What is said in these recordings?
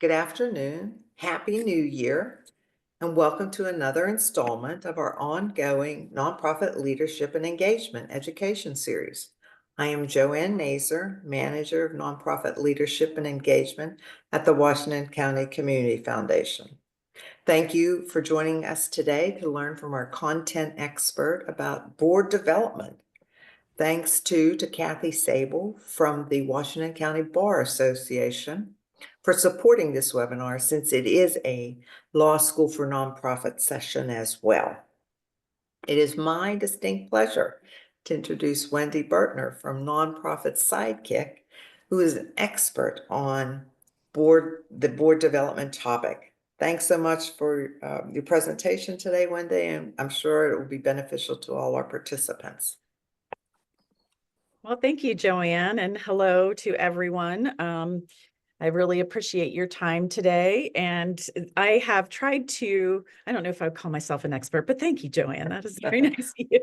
Good afternoon, Happy New Year, and welcome to another installment of our ongoing Nonprofit Leadership and Engagement Education Series. I am Joanne Mazer, Manager of Nonprofit Leadership and Engagement at the Washington County Community Foundation. Thank you for joining us today to learn from our content expert about board development. Thanks to Kathy Sable from the Washington County Bar Association for supporting this webinar, since it is a Law School for Nonprofit session as well. It is my distinct pleasure to introduce Wendy Bertner from Nonprofit Sidekick, who is an expert on the board development topic. Thanks so much for your presentation today, Wendy, and I'm sure it will be beneficial to all our participants. Well, thank you, Joanne, and hello to everyone. I really appreciate your time today. And I have tried to, I don't know if I would call myself an expert, but thank you, Joanne. That is very nice of you.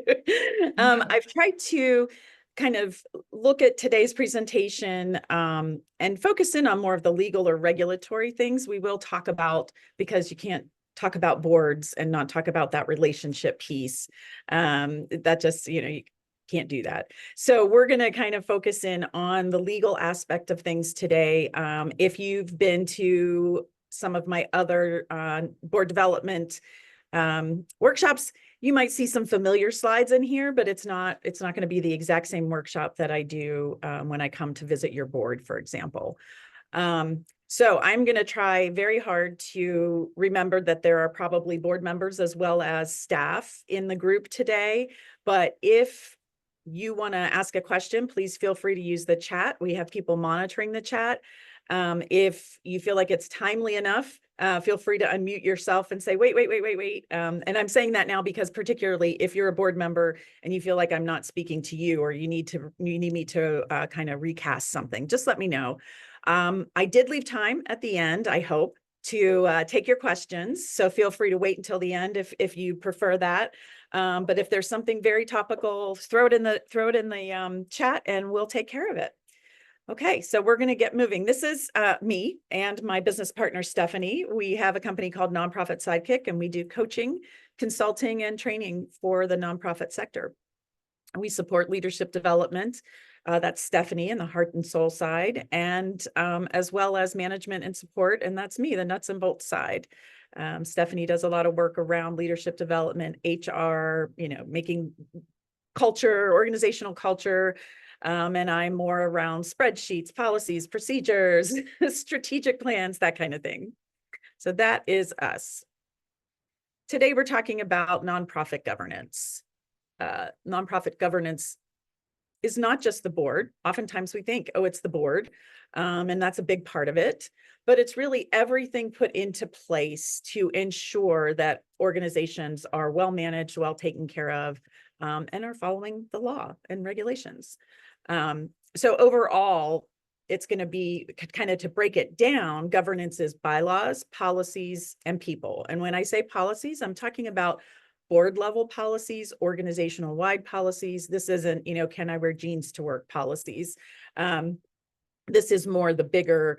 I've tried to kind of look at today's presentation and focus in on more of the legal or regulatory things we will talk about, because you can't talk about boards and not talk about that relationship piece. That just, you can't do that. So we're going to kind of focus in on the legal aspect of things today. If you've been to some of my other board development workshops, you might see some familiar slides in here, but it's not going to be the exact same workshop that I do when I come to visit your board, for example. So I'm going to try very hard to remember that there are probably board members as well as staff in the group today. But if you want to ask a question, please feel free to use the chat. We have people monitoring the chat. If you feel like it's timely enough, feel free to unmute yourself and say, wait. And I'm saying that now because particularly if you're a board member and you feel like I'm not speaking to you, or you need me to kind of recast something, just let me know. I did leave time at the end, I hope, to take your questions. So feel free to wait until the end if you prefer that. But if there's something very topical, throw it in the chat and we'll take care of it. Okay, so we're going to get moving. This is me and my business partner, Stephanie. We have a company called Nonprofit Sidekick, and we do coaching, consulting, and training for the nonprofit sector. We support leadership development. That's Stephanie in the heart and soul side, and as well as management and support. And that's me, the nuts and bolts side. Stephanie does a lot of work around leadership development, HR, making culture, organizational culture. And I'm more around spreadsheets, policies, procedures, strategic plans, that kind of thing. So that is us. Today, we're talking about nonprofit governance. Nonprofit governance is not just the board. Oftentimes we think, oh, it's the board, and that's a big part of it. But it's really everything put into place to ensure that organizations are well managed, well taken care of, and are following the law and regulations. So overall, it's going to be kind of, to break it down, governance is bylaws, policies, and people. And when I say policies, I'm talking about board level policies, organizational wide policies. This isn't, can I wear jeans to work policies. This is more the bigger,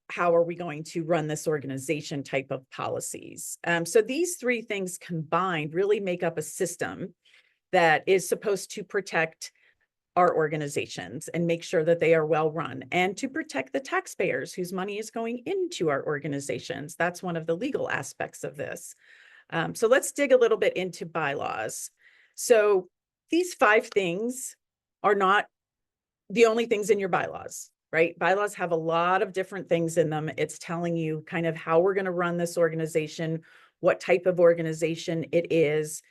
how are we going to run this organization type of policies. So these three things combined really make up a system that is supposed to protect our organizations and make sure that they are well run, and to protect the taxpayers whose money is going into our organizations. That's one of the legal aspects of this. So let's dig a little bit into bylaws. So these 5 things are not the only things in your bylaws, right? Bylaws have a lot of different things in them. It's telling you kind of how we're going to run this organization, what type of organization it is,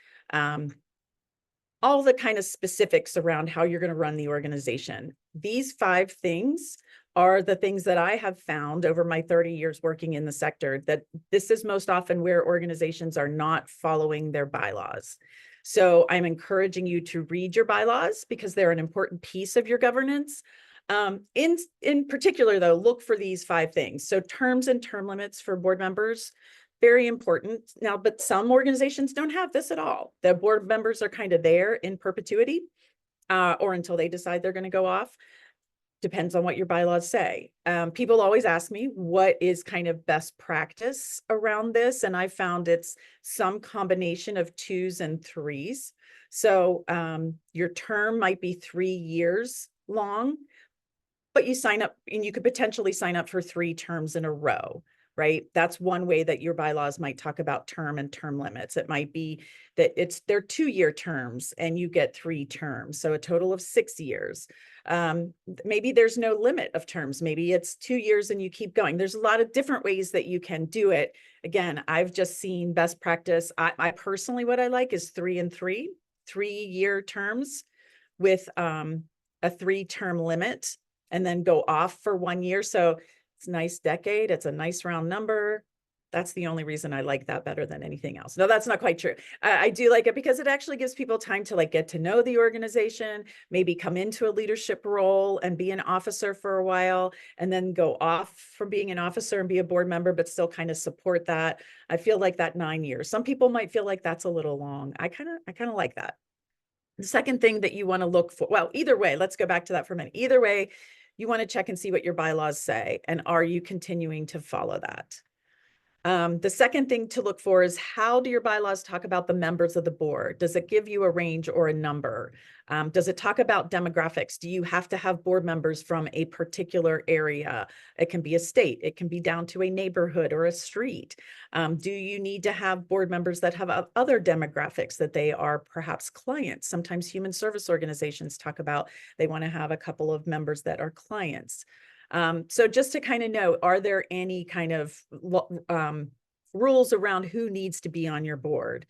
all the kind of specifics around how you're going to run the organization. These 5 things are the things that I have found over my 30 years working in the sector, that this is most often where organizations are not following their bylaws. So I'm encouraging you to read your bylaws because they're an important piece of your governance. In particular, though, look for these 5 things. So terms and term limits for board members, very important. Now, but some organizations don't have this at all. The board members are kind of there in perpetuity or until they decide they're going to go off. depends on what your bylaws say. People always ask me what is kind of best practice around this, and I found it's some combination of 2s and 3s. So your term might be 3 years long, but you sign up and you could potentially sign up for 3 terms in a row, right? That's one way that your bylaws might talk about term and term limits. It might be that they're 2-year terms and you get 3 terms, so a total of 6 years. Maybe there's no limit of terms. Maybe it's 2 years and you keep going. There's a lot of different ways that you can do it. Again, I've just seen best practice. I personally, what I like is 3 and 3, 3-year terms with a 3-term limit, and then go off for 1 year. So it's a nice decade. It's a nice round number. That's the only reason I like that better than anything else. No, that's not quite true. I do like it because it actually gives people time to like get to know the organization, maybe come into a leadership role and be an officer for a while, and then go off from being an officer and be a board member, but still kind of support that. I feel like that 9 years. Some people might feel like that's a little long. I kind of like that. The second thing that you want to look for, well, either way, let's go back to that for a minute. Either way, you want to check and see what your bylaws say, and are you continuing to follow that? The second thing to look for is, how do your bylaws talk about the members of the board? Does it give you a range or a number? Does it talk about demographics? Do you have to have board members from a particular area? It can be a state, it can be down to a neighborhood or a street. Do you need to have board members that have other demographics, that they are perhaps clients? Sometimes human service organizations talk about they want to have a couple of members that are clients. So just to kind of know, are there any kind of rules around who needs to be on your board?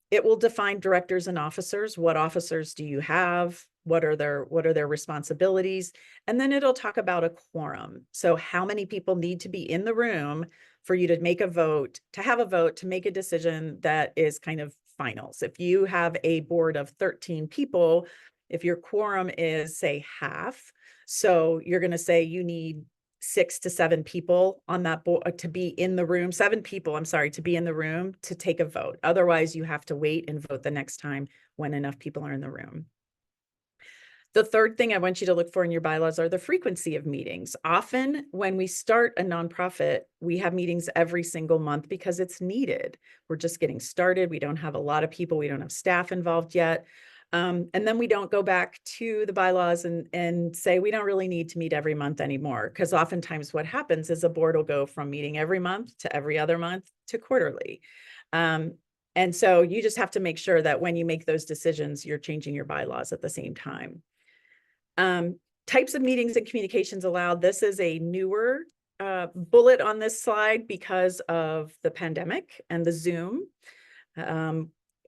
It will define directors and officers. What officers do you have? What are their responsibilities? And then it'll talk about a quorum. So how many people need to be in the room for you to make a vote, to have a vote, to make a decision that is kind of final. So if you have a board of 13 people, if your quorum is, say, half, so you're going to say you need 6 to 7 people on that board to be in the room, 7 people, I'm sorry, to be in the room to take a vote. Otherwise, you have to wait and vote the next time when enough people are in the room. The third thing I want you to look for in your bylaws are the frequency of meetings. Often when we start a nonprofit, we have meetings every single month because it's needed. We're just getting started. We don't have a lot of people. We don't have staff involved yet. And then we don't go back to the bylaws and say, we don't really need to meet every month anymore. Because oftentimes what happens is a board will go from meeting every month to every other month to quarterly. And so you just have to make sure that when you make those decisions, you're changing your bylaws at the same time. Types of meetings and communications allowed. This is a newer bullet on this slide because of the pandemic and the Zoom.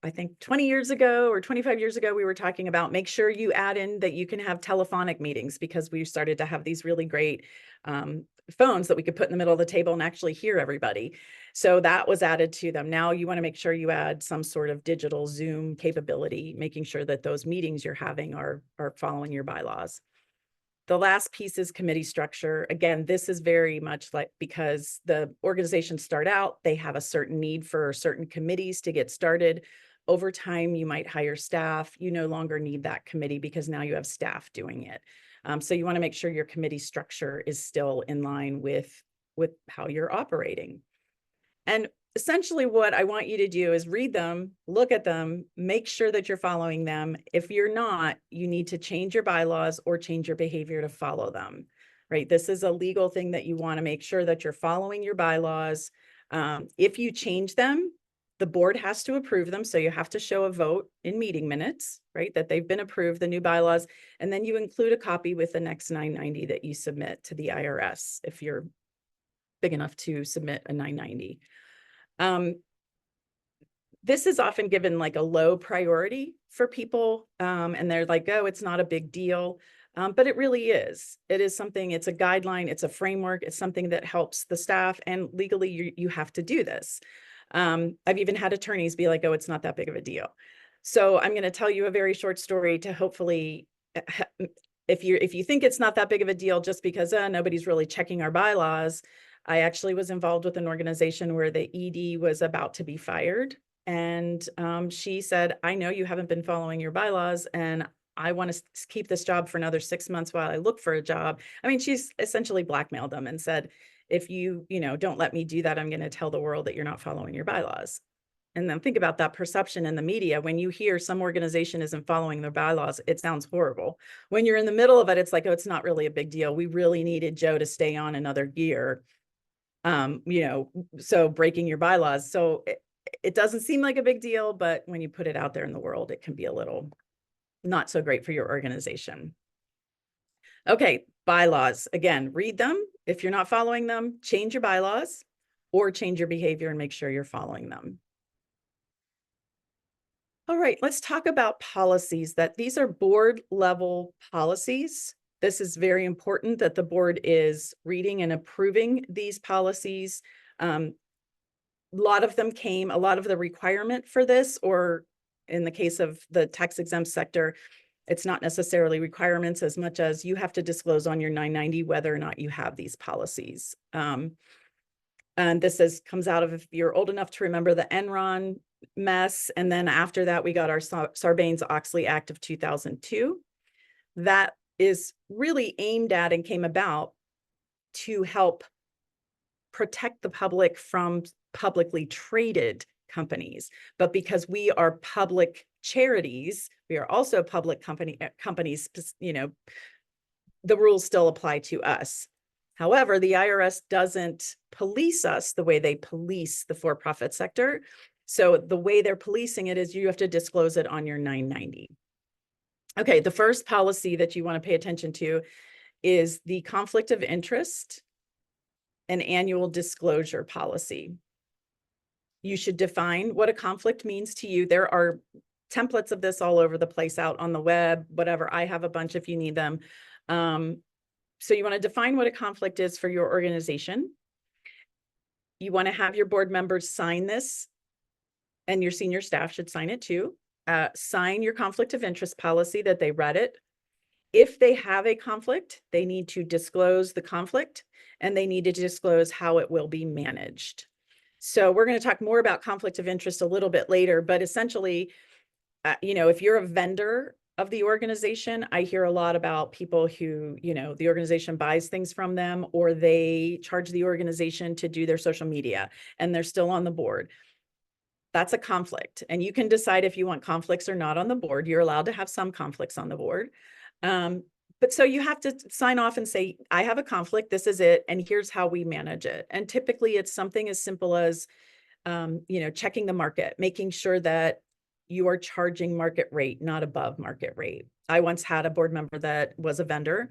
I think 20 years ago or 25 years ago, we were talking about make sure you add in that you can have telephonic meetings, because we started to have these really great phones that we could put in the middle of the table and actually hear everybody. So that was added to them. Now you want to make sure you add some sort of digital Zoom capability, making sure that those meetings you're having are following your bylaws. The last piece is committee structure. Again, this is very much like, because the organizations start out, they have a certain need for certain committees to get started. Over time, you might hire staff. You no longer need that committee because now you have staff doing it. So you want to make sure your committee structure is still in line with how you're operating. And essentially what I want you to do is read them, look at them, make sure that you're following them. If you're not, you need to change your bylaws or change your behavior to follow them, right? This is a legal thing that you want to make sure that you're following your bylaws. If you change them, the board has to approve them. So you have to show a vote in meeting minutes, right? That they've been approved, the new bylaws. And then you include a copy with the next 990 that you submit to the IRS if you're big enough to submit a 990. This is often given like a low priority for people, and they're like, oh, it's not a big deal. But it really is. It is something, it's a guideline, it's a framework, it's something that helps the staff, and legally you have to do this. I've even had attorneys be like, oh, it's not that big of a deal. So I'm going to tell you a very short story to hopefully, if you think it's not that big of a deal just because nobody's really checking our bylaws. I actually was involved with an organization where the ED was about to be fired. And she said, I know you haven't been following your bylaws, and I want to keep this job for another 6 months while I look for a job. I mean, she's essentially blackmailed them and said, if you don't let me do that, I'm going to tell the world that you're not following your bylaws. And then think about that perception in the media. When you hear some organization isn't following their bylaws, it sounds horrible. When you're in the middle of it, it's like, oh, it's not really a big deal. We really needed Joe to stay on another year. So breaking your bylaws. So it doesn't seem like a big deal, but when you put it out there in the world, it can be a little not so great for your organization. Okay, bylaws. Again, read them. If you're not following them, change your bylaws or change your behavior and make sure you're following them. All right, let's talk about policies. These are board level policies. This is very important that the board is reading and approving these policies. A lot of the requirement for this, or in the case of the tax exempt sector, it's not necessarily requirements as much as you have to disclose on your 990 whether or not you have these policies. And this comes out of, if you're old enough to remember, the Enron mess. And then after that, we got our Sarbanes-Oxley Act of 2002. That is really aimed at and came about to help protect the public from publicly traded companies. But because we are public charities, we are also public companies, the rules still apply to us. However, the IRS doesn't police us the way they police the for-profit sector. So the way they're policing it is you have to disclose it on your 990. Okay, the first policy that you want to pay attention to is the conflict of interest and annual disclosure policy. You should define what a conflict means to you. There are templates of this all over the place out on the web, whatever. I have a bunch if you need them. So you want to define what a conflict is for your organization. You want to have your board members sign this, and your senior staff should sign it too. Sign your conflict of interest policy that they read it. If they have a conflict, they need to disclose the conflict, and they need to disclose how it will be managed. So we're going to talk more about conflict of interest a little bit later, but essentially, if you're a vendor of the organization, I hear a lot about people who, the organization buys things from them, or they charge the organization to do their social media and they're still on the board. That's a conflict. And you can decide if you want conflicts or not on the board. You're allowed to have some conflicts on the board. But so you have to sign off and say, I have a conflict, this is it, and here's how we manage it. And typically it's something as simple as, checking the market, making sure that you are charging market rate, not above market rate. I once had a board member that was a vendor,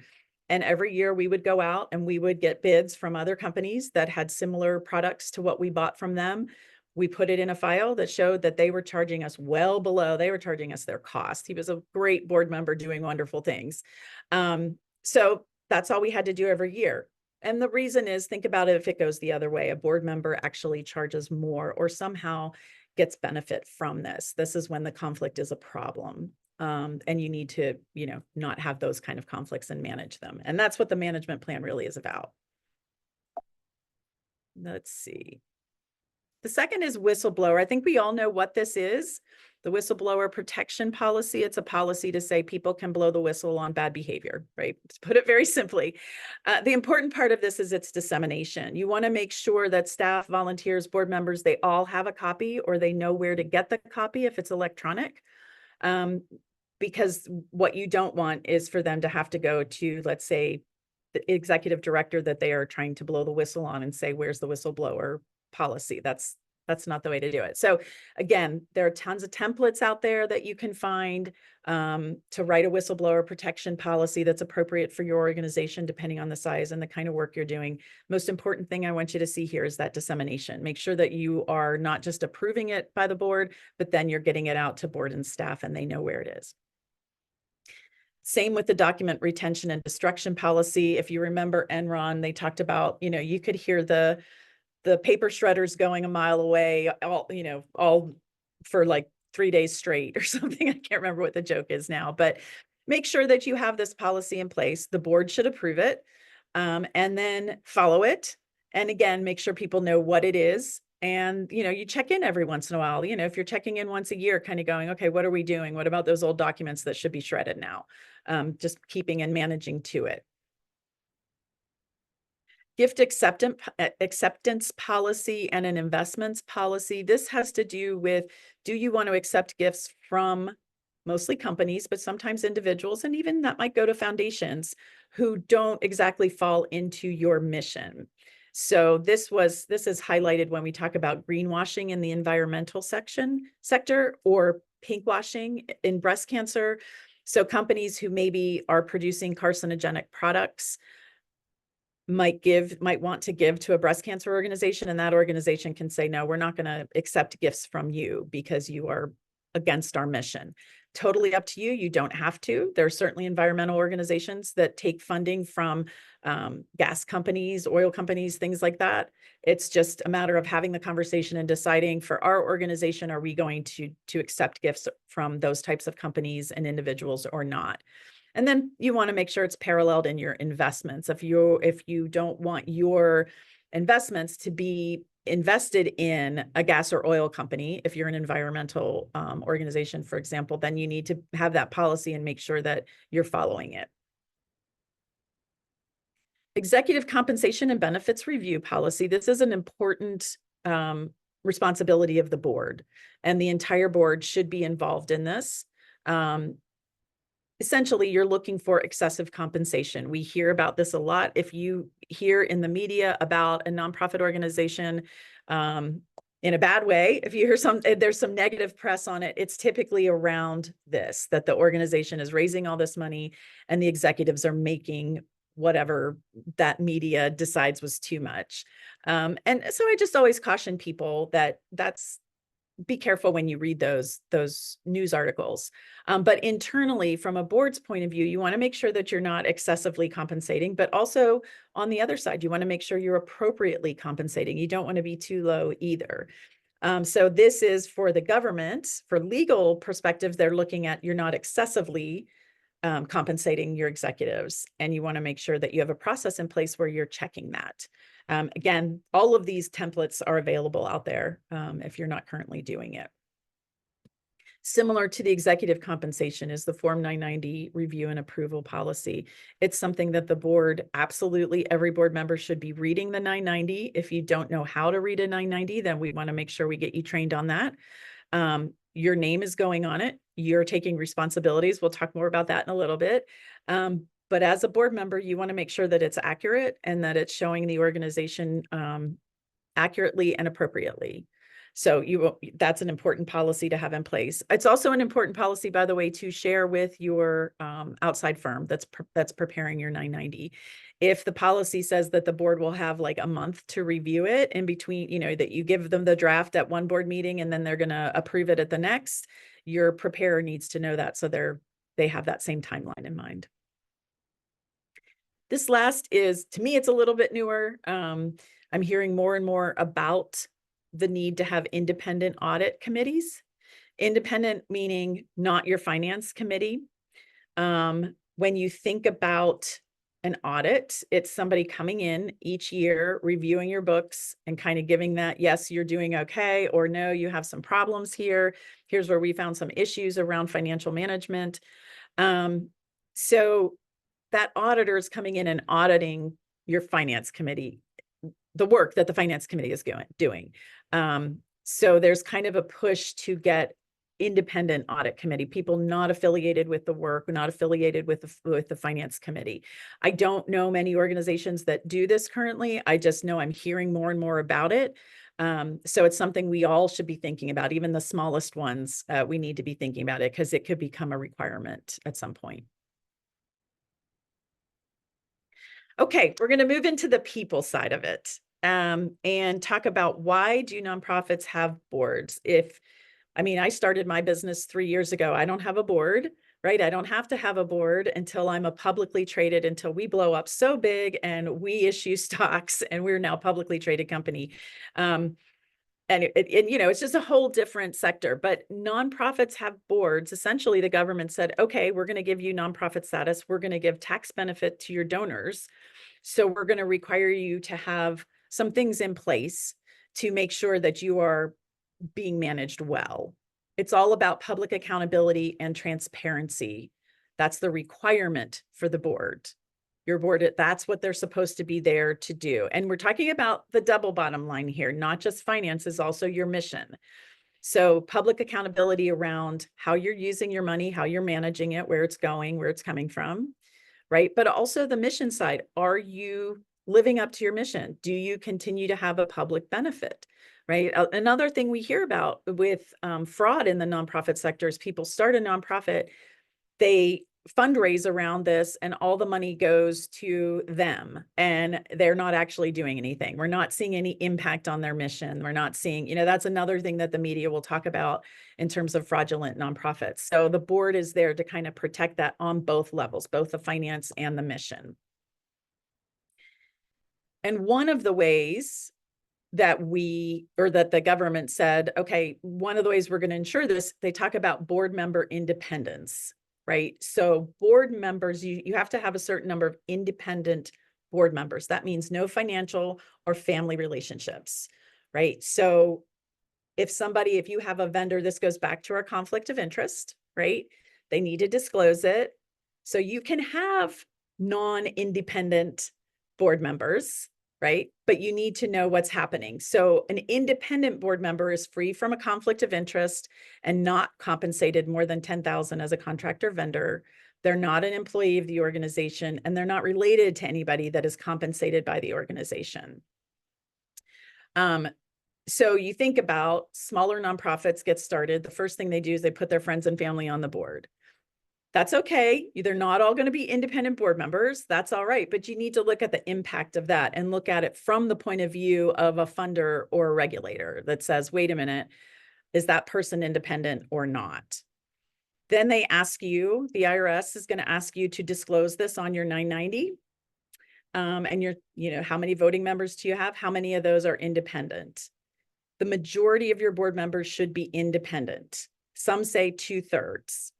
and every year we would go out and we would get bids from other companies that had similar products to what we bought from them. We put it in a file that showed that they were charging us well below, they were charging us their cost. He was a great board member doing wonderful things. So that's all we had to do every year. And the reason is, think about it, if it goes the other way, a board member actually charges more or somehow gets benefit from this. This is when the conflict is a problem. And you need to, not have those kind of conflicts and manage them. And that's what the management plan really is about. Let's see. The second is whistleblower. I think we all know what this is. The whistleblower protection policy. It's a policy to say people can blow the whistle on bad behavior, right? To put it very simply. The important part of this is its dissemination. You want to make sure that staff, volunteers, board members, they all have a copy, or they know where to get the copy if it's electronic. Because what you don't want is for them to have to go to, let's say, the executive director that they are trying to blow the whistle on and say, where's the whistleblower policy? That's not the way to do it. So again, there are tons of templates out there that you can find to write a whistleblower protection policy that's appropriate for your organization, depending on the size and the kind of work you're doing. Most important thing I want you to see here is that dissemination. Make sure that you are not just approving it by the board, but then you're getting it out to board and staff and they know where it is. Same with the document retention and destruction policy. If you remember Enron, they talked about, you could hear the paper shredders going a mile away, all for like 3 days straight or something. I can't remember what the joke is now, but make sure that you have this policy in place. The board should approve it, and then follow it. And again, make sure people know what it is and, you check in every once in a while. If you're checking in once a year, kind of going, okay, what are we doing? What about those old documents that should be shredded now? Just keeping and managing to it. Gift acceptance policy and an investments policy. This has to do with, do you want to accept gifts from mostly companies, but sometimes individuals, and even that might go to foundations who don't exactly fall into your mission. So this is highlighted when we talk about greenwashing in the environmental sector, or pinkwashing in breast cancer. So companies who maybe are producing carcinogenic products might want to give to a breast cancer organization, and that organization can say, no, we're not going to accept gifts from you because you are against our mission. Totally up to you. You don't have to. There are certainly environmental organizations that take funding from gas companies, oil companies, things like that. It's just a matter of having the conversation and deciding, for our organization, are we going to accept gifts from those types of companies and individuals or not? And then you want to make sure it's paralleled in your investments. If you don't want your investments to be invested in a gas or oil company, if you're an environmental organization, for example, then you need to have that policy and make sure that you're following it. Executive compensation and benefits review policy. This is an important responsibility of the board, and the entire board should be involved in this. Essentially, you're looking for excessive compensation. We hear about this a lot. If you hear in the media about a nonprofit organization in a bad way, if you hear there's some negative press on it, it's typically around this, that the organization is raising all this money and the executives are making whatever that media decides was too much. And so I just always caution people that be careful when you read those news articles. But internally, from a board's point of view, you want to make sure that you're not excessively compensating, but also on the other side, you want to make sure you're appropriately compensating. You don't want to be too low either. So this is for the government. For legal perspectives, they're looking at, you're not excessively compensating your executives, and you want to make sure that you have a process in place where you're checking that. Again, all of these templates are available out there if you're not currently doing it. Similar to the executive compensation is the Form 990 review and approval policy. It's something that the board, absolutely every board member should be reading the 990. If you don't know how to read a 990, then we want to make sure we get you trained on that. Your name is going on it. You're taking responsibilities. We'll talk more about that in a little bit. But as a board member, you want to make sure that it's accurate and that it's showing the organization accurately and appropriately. So that's an important policy to have in place. It's also an important policy, by the way, to share with your outside firm that's preparing your 990. If the policy says that the board will have like a month to review it in between, that you give them the draft at one board meeting and then they're going to approve it at the next, your preparer needs to know that, so they have that same timeline in mind. This last is, to me, it's a little bit newer. I'm hearing more and more about the need to have independent audit committees. Independent meaning not your finance committee. When you think about an audit, it's somebody coming in each year, reviewing your books and kind of giving that, yes, you're doing okay, or no, you have some problems here. Here's where we found some issues around financial management. So that auditor is coming in and auditing your finance committee, the work that the finance committee is doing. So there's kind of a push to get independent audit committee, people not affiliated with the work, not affiliated with the finance committee. I don't know many organizations that do this currently. I just know I'm hearing more and more about it. So it's something we all should be thinking about. Even the smallest ones, we need to be thinking about it because it could become a requirement at some point. Okay, we're going to move into the people side of it and talk about, why do nonprofits have boards? I started my business 3 years ago. I don't have a board, right? I don't have to have a board until I'm a publicly traded, until we blow up so big and we issue stocks and we're now a publicly traded company. And it's just a whole different sector, but nonprofits have boards. Essentially, the government said, okay, we're going to give you nonprofit status. We're going to give tax benefit to your donors. So we're going to require you to have some things in place to make sure that you are being managed well. It's all about public accountability and transparency. That's the requirement for the board. Your board, that's what they're supposed to be there to do. And we're talking about the double bottom line here, not just finances, also your mission. So public accountability around how you're using your money, how you're managing it, where it's going, where it's coming from, right? But also the mission side. Are you living up to your mission? Do you continue to have a public benefit, right? Another thing we hear about with fraud in the nonprofit sector is people start a nonprofit, they fundraise around this, and all the money goes to them, and they're not actually doing anything. We're not seeing any impact on their mission. We're not seeing, that's another thing that the media will talk about in terms of fraudulent nonprofits. So the board is there to kind of protect that on both levels, both the finance and the mission. And one of the ways that the government said, okay, one of the ways we're going to ensure this, they talk about board member independence, right? So board members, you have to have a certain number of independent board members. That means no financial or family relationships, right? So if you have a vendor, this goes back to our conflict of interest, right? They need to disclose it. So you can have non-independent board members, right? But you need to know what's happening. So an independent board member is free from a conflict of interest and not compensated more than $10,000 as a contractor vendor. They're not an employee of the organization, and they're not related to anybody that is compensated by the organization. So you think about smaller nonprofits get started. The first thing they do is they put their friends and family on the board. That's okay. They're not all going to be independent board members. That's all right. But you need to look at the impact of that and look at it from the point of view of a funder or a regulator that says, wait a minute, is that person independent or not? Then they ask you, the IRS is going to ask you to disclose this on your 990. And how many voting members do you have? How many of those are independent? The majority of your board members should be independent. Some say 2/3.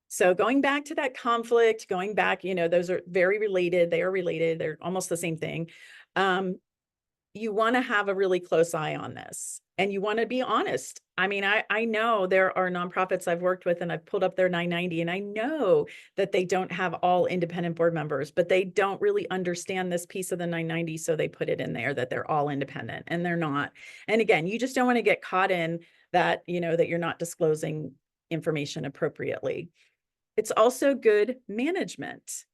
So going back to that conflict, those are very related. They are related. They're almost the same thing. You want to have a really close eye on this, and you want to be honest. I mean, I know there are nonprofits I've worked with, and I've pulled up their 990, and I know that they don't have all independent board members, but they don't really understand this piece of the 990. So they put it in there that they're all independent, and they're not. And again, you just don't want to get caught in that, that you're not disclosing information appropriately. It's also good management,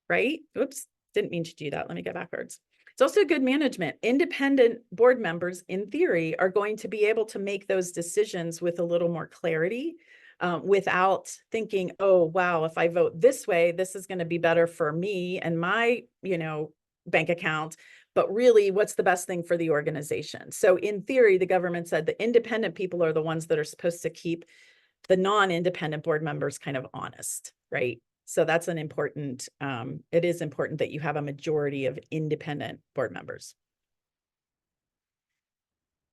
right? Oops, didn't mean to do that. Let me go backwards. It's also good management. Independent board members, in theory, are going to be able to make those decisions with a little more clarity, without thinking, oh, wow, if I vote this way, this is going to be better for me and my, bank account. But really, what's the best thing for the organization? So in theory, the government said the independent people are the ones that are supposed to keep the non-independent board members kind of honest, right? So that's it is important that you have a majority of independent board members.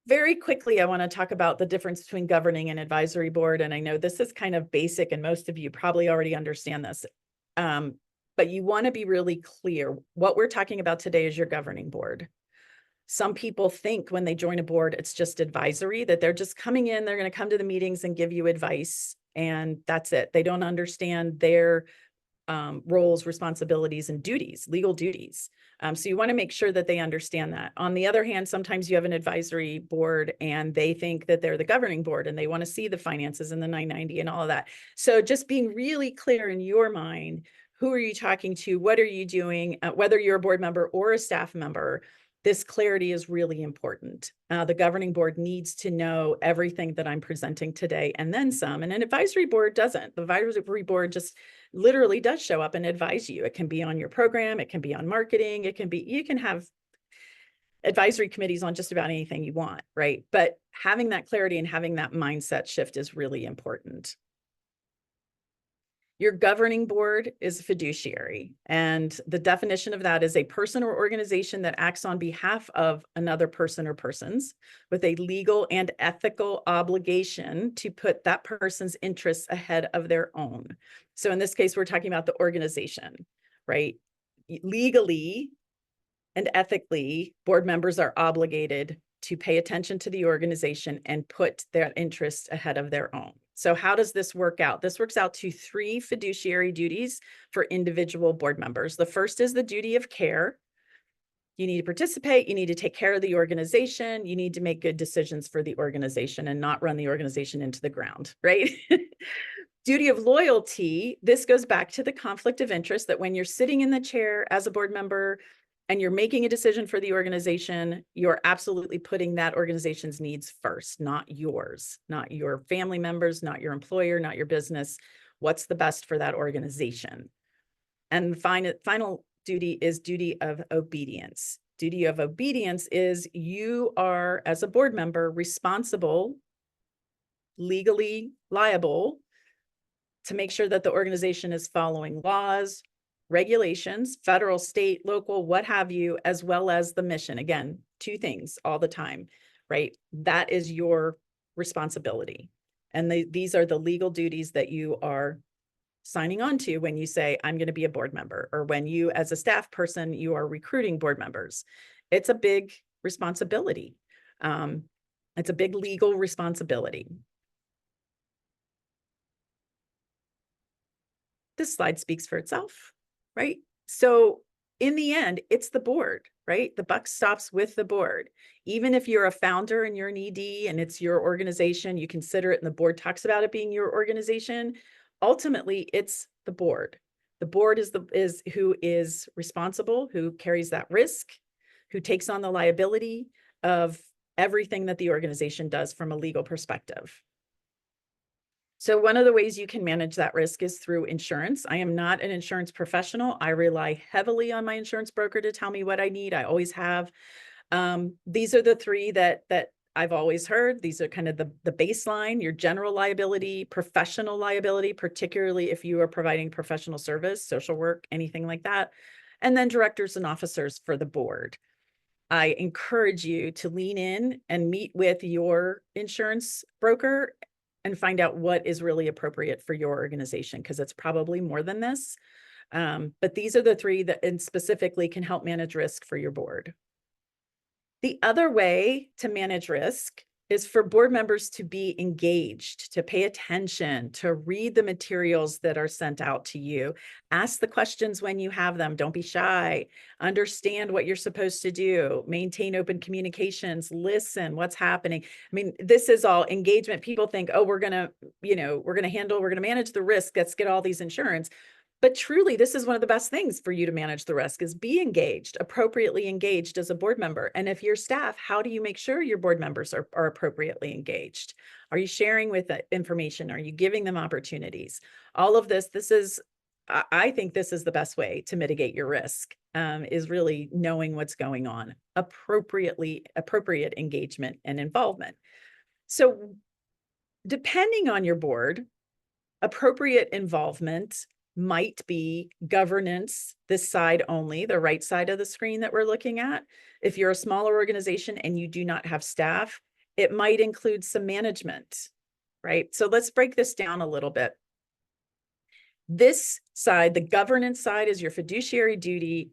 Very quickly, I want to talk about the difference between governing and advisory board. And I know this is kind of basic, and most of you probably already understand this. But you want to be really clear. What we're talking about today is your governing board. Some people think when they join a board, it's just advisory, that they're just coming in, they're going to come to the meetings and give you advice, and that's it. They don't understand their roles, responsibilities, and duties, legal duties. So you want to make sure that they understand that. On the other hand, sometimes you have an advisory board and they think that they're the governing board and they want to see the finances and the 990 and all of that. So just being really clear in your mind, who are you talking to? What are you doing? Whether you're a board member or a staff member, this clarity is really important. The governing board needs to know everything that I'm presenting today and then some, and an advisory board doesn't. The advisory board just literally does show up and advise you. It can be on your program, it can be on marketing, you can have advisory committees on just about anything you want, right? But having that clarity and having that mindset shift is really important. Your governing board is a fiduciary, and the definition of that is a person or organization that acts on behalf of another person or persons with a legal and ethical obligation to put that person's interests ahead of their own. So in this case, we're talking about the organization, right? Legally and ethically, board members are obligated to pay attention to the organization and put their interest ahead of their own. So how does this work out? This works out to 3 fiduciary duties for individual board members. The first is the duty of care. You need to participate, you need to take care of the organization, you need to make good decisions for the organization and not run the organization into the ground, right? Duty of loyalty, this goes back to the conflict of interest that when you're sitting in the chair as a board member and you're making a decision for the organization, you're absolutely putting that organization's needs first, not yours, not your family members, not your employer, not your business. What's the best for that organization? And the final duty is duty of obedience. Duty of obedience is you are, as a board member, responsible, legally liable to make sure that the organization is following laws, regulations, federal, state, local, what have you, as well as the mission. Again, 2 things all the time, right? That is your responsibility. And these are the legal duties that you are signing on to when you say, I'm going to be a board member, or when you, as a staff person, you are recruiting board members. It's a big responsibility. It's a big legal responsibility. This slide speaks for itself, right? So in the end, it's the board, right? The buck stops with the board. Even if you're a founder and you're an ED and it's your organization, you consider it and the board talks about it being your organization. Ultimately, it's the board. The board is who is responsible, who carries that risk, who takes on the liability of everything that the organization does from a legal perspective. So one of the ways you can manage that risk is through insurance. I am not an insurance professional. I rely heavily on my insurance broker to tell me what I need. I always have. These are the 3 that I've always heard. These are kind of the baseline: your general liability, professional liability, particularly if you are providing professional service, social work, anything like that, and then directors and officers for the board. I encourage you to lean in and meet with your insurance broker and find out what is really appropriate for your organization, because it's probably more than this. But these are the 3 that and specifically can help manage risk for your board. The other way to manage risk is for board members to be engaged, to pay attention, to read the materials that are sent out to you. Ask the questions when you have them. Don't be shy. Understand what you're supposed to do. Maintain open communications. Listen, what's happening. I mean, this is all engagement. People think, oh, we're going to manage the risk. Let's get all these insurance. But truly, this is one of the best things for you to manage the risk is be engaged, appropriately engaged as a board member. And if you're staff, how do you make sure your board members are appropriately engaged? Are you sharing with that information? Are you giving them opportunities? All of this is, I think this is the best way to mitigate your risk, is really knowing what's going on, appropriate engagement and involvement. So depending on your board, appropriate involvement might be governance, this side only, the right side of the screen that we're looking at. If you're a smaller organization and you do not have staff, it might include some management, right? So let's break this down a little bit. This side, the governance side, is your fiduciary duty.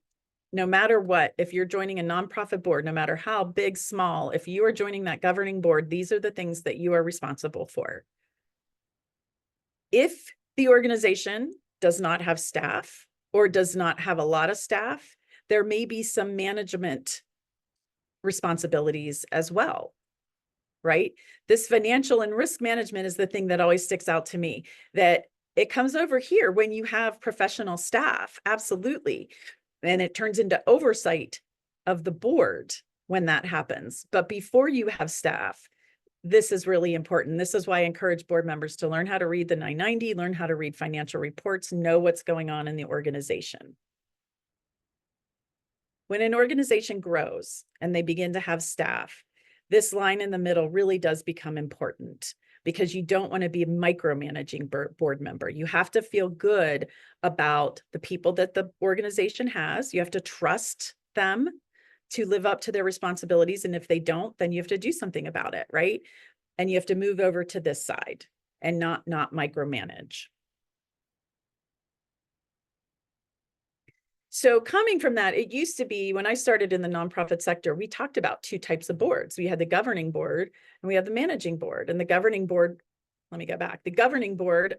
No matter what, if you're joining a nonprofit board, no matter how big, small, if you are joining that governing board, these are the things that you are responsible for. If the organization does not have staff or does not have a lot of staff, there may be some management responsibilities as well, right? This financial and risk management is the thing that always sticks out to me, that it comes over here when you have professional staff, absolutely. And it turns into oversight of the board when that happens. But before you have staff, this is really important. This is why I encourage board members to learn how to read the 990, learn how to read financial reports, know what's going on in the organization. When an organization grows and they begin to have staff, this line in the middle really does become important, because you don't want to be a micromanaging board member. You have to feel good about the people that the organization has. You have to trust them to live up to their responsibilities. And if they don't, then you have to do something about it, right? And you have to move over to this side and not micromanage. So coming from that, it used to be when I started in the nonprofit sector, we talked about two types of boards. We had the governing board and we had the managing board. And the governing board, let me go back. The governing board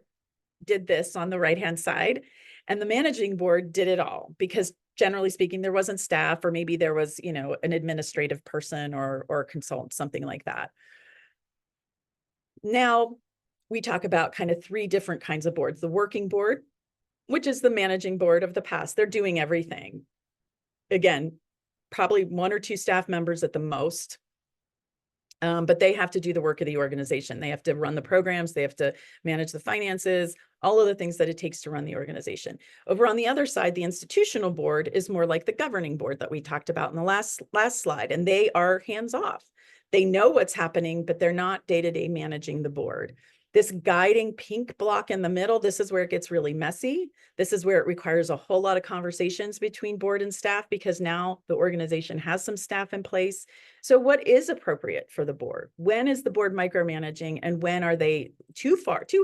did this on the right-hand side, and the managing board did it all, because generally speaking, there wasn't staff, or maybe there was, an administrative person or a consultant, something like that. Now we talk about kind of three different kinds of boards. The working board, which is the managing board of the past. They're doing everything. Again, probably one or two staff members at the most. But they have to do the work of the organization. They have to run the programs. They have to manage the finances, all of the things that it takes to run the organization. Over on the other side, the institutional board is more like the governing board that we talked about in the last slide, and they are hands off. They know what's happening, but they're not day-to-day managing the board. This guiding pink block in the middle, this is where it gets really messy. This is where it requires a whole lot of conversations between board and staff, because now the organization has some staff in place. So what is appropriate for the board? When is the board micromanaging, and when are they too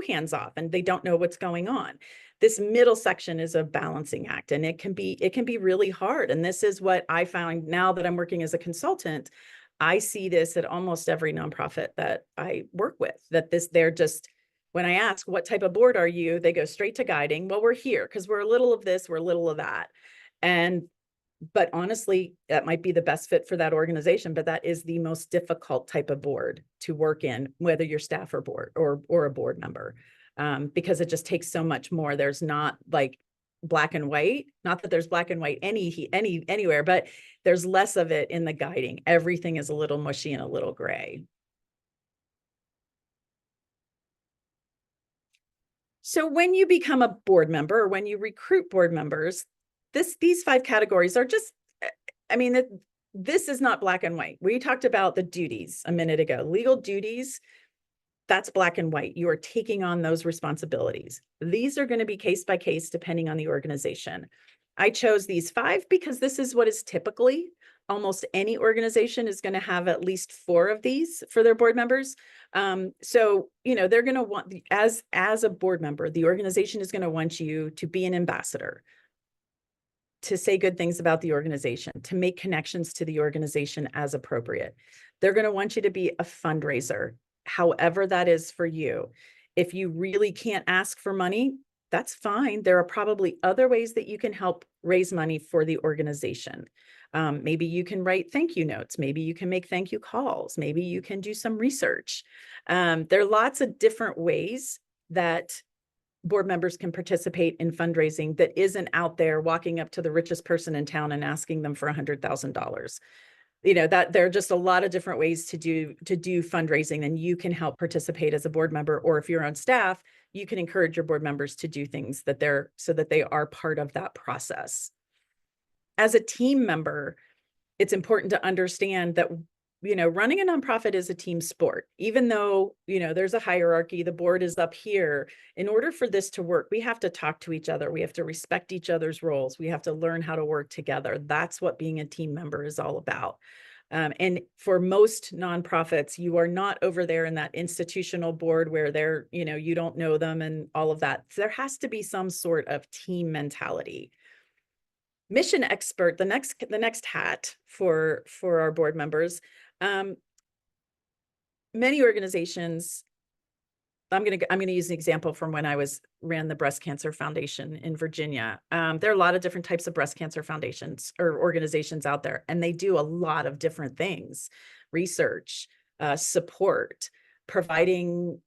hands off and they don't know what's going on? This middle section is a balancing act, and it can be really hard. And this is what I found now that I'm working as a consultant. I see this at almost every nonprofit that I work with, they're just, when I ask, what type of board are you? They go straight to guiding. Well, we're here because we're a little of this, we're a little of that. But honestly, that might be the best fit for that organization, but that is the most difficult type of board to work in, whether you're staff or board or a board member, because it just takes so much more. There's not like black and white, not that there's black and white anywhere, but there's less of it in the guiding. Everything is a little mushy and a little gray. So when you become a board member, or when you recruit board members, these 5 categories are just, this is not black and white. We talked about the duties a minute ago. Legal duties, that's black and white. You are taking on those responsibilities. These are going to be case by case depending on the organization. I chose these 5 because this is what is typically, almost any organization is going to have at least 4 of these for their board members. So, they're going to want, as a board member, the organization is going to want you to be an ambassador, to say good things about the organization, to make connections to the organization as appropriate. They're going to want you to be a fundraiser, however that is for you. If you really can't ask for money, that's fine. There are probably other ways that you can help raise money for the organization. Maybe you can write thank you notes. Maybe you can make thank you calls. Maybe you can do some research. There are lots of different ways that board members can participate in fundraising that isn't out there walking up to the richest person in town and asking them for $100,000. That there are just a lot of different ways to do fundraising, and you can help participate as a board member, or if you're on staff, you can encourage your board members to do things so that they are part of that process. As a team member, it's important to understand that running a nonprofit is a team sport. Even though, there's a hierarchy, the board is up here. In order for this to work, we have to talk to each other. We have to respect each other's roles. We have to learn how to work together. That's what being a team member is all about. And for most nonprofits, you are not over there in that institutional board where they're, you don't know them and all of that. So there has to be some sort of team mentality. Mission expert, the next hat for our board members. Many organizations, I'm going to use an example from when I ran the Breast Cancer Foundation in Virginia. There are a lot of different types of breast cancer foundations or organizations out there, and they do a lot of different things: research, support, providing